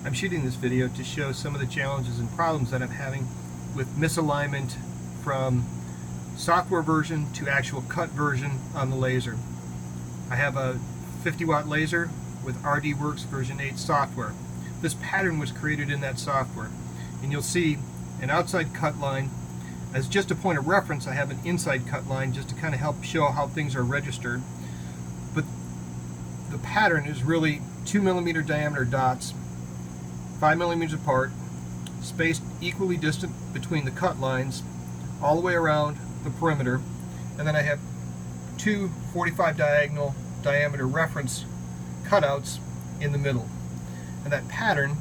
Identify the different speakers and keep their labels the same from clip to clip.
Speaker 1: I'm shooting this video to show some of the challenges and problems that I'm having with misalignment from software version to actual cut version on the laser. I have a 50-watt laser with RDWorks version 8 software. This pattern was created in that software, and you'll see an outside cut line. As just a point of reference, I have an inside cut line just to kind of help show how things are registered. But the pattern is really 2 millimeter diameter dots, 5 millimeters apart, spaced equally distant between the cut lines, all the way around the perimeter, and then I have two 45 diagonal diameter reference cutouts in the middle. And that pattern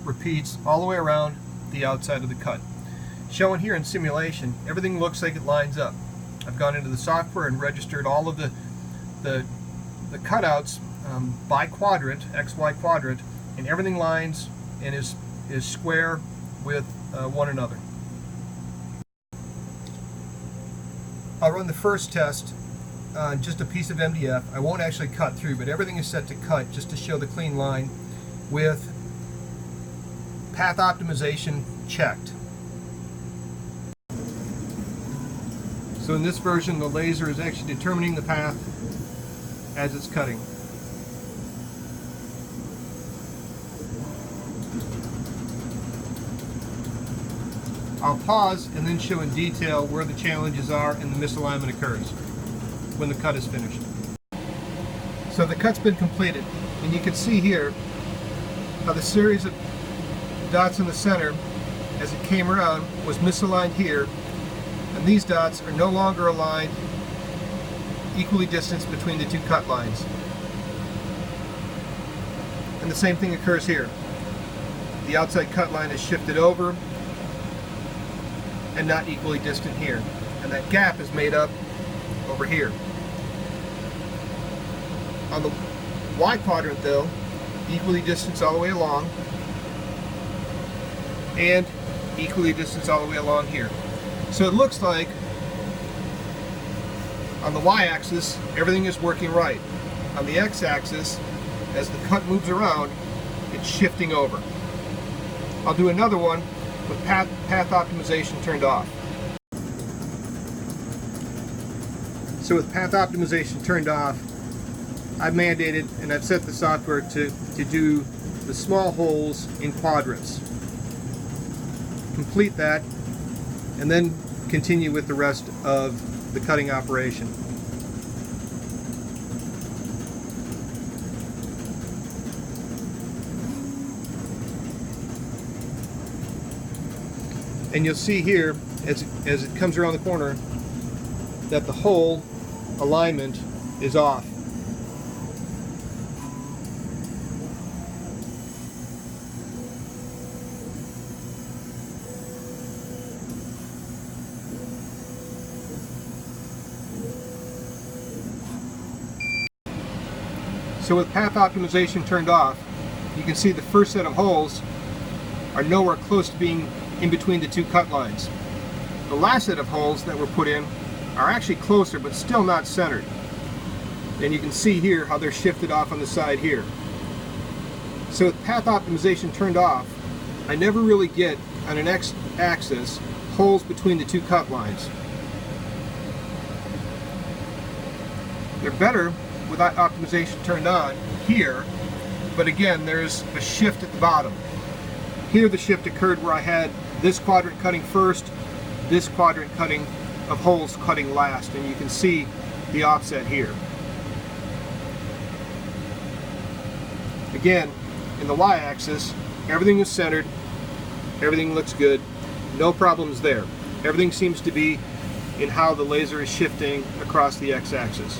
Speaker 1: repeats all the way around the outside of the cut. Shown here in simulation, everything looks like it lines up. I've gone into the software and registered all of the cutouts by quadrant, XY quadrant, and everything lines and is square with one another. I'll run the first test on just a piece of MDF. I won't actually cut through, but everything is set to cut just to show the clean line with path optimization checked. So in this version, the laser is actually determining the path as it's cutting. I'll pause and then show in detail where the challenges are and the misalignment occurs when the cut is finished. So the cut's been completed, and you can see here how the series of dots in the center as it came around was misaligned here, and these dots are no longer aligned equally distanced between the two cut lines. And the same thing occurs here. The outside cut line is shifted over and not equally distant here, and that gap is made up over here. On the Y quadrant though, equally distanced all the way along and equally distanced all the way along here. So it looks like on the Y-axis everything is working right. On the X-axis, as the cut moves around, it's shifting over. I'll do another one with path optimization turned off. So with path optimization turned off, I've mandated and I've set the software to do the small holes in quadrants. Complete that and then continue with the rest of the cutting operation. And you'll see here, as it comes around the corner, that the hole alignment is off. So with path optimization turned off, you can see the first set of holes are nowhere close to being in between the two cut lines. The last set of holes that were put in are actually closer, but still not centered. And you can see here how they're shifted off on the side here. So with path optimization turned off, I never really get on an X-axis holes between the two cut lines. They're better with optimization turned on here, but again there's a shift at the bottom. Here the shift occurred where I had this quadrant cutting first, this quadrant cutting of holes cutting last, and you can see the offset here. Again, in the Y-axis, everything is centered, everything looks good, no problems there. Everything seems to be in how the laser is shifting across the X-axis.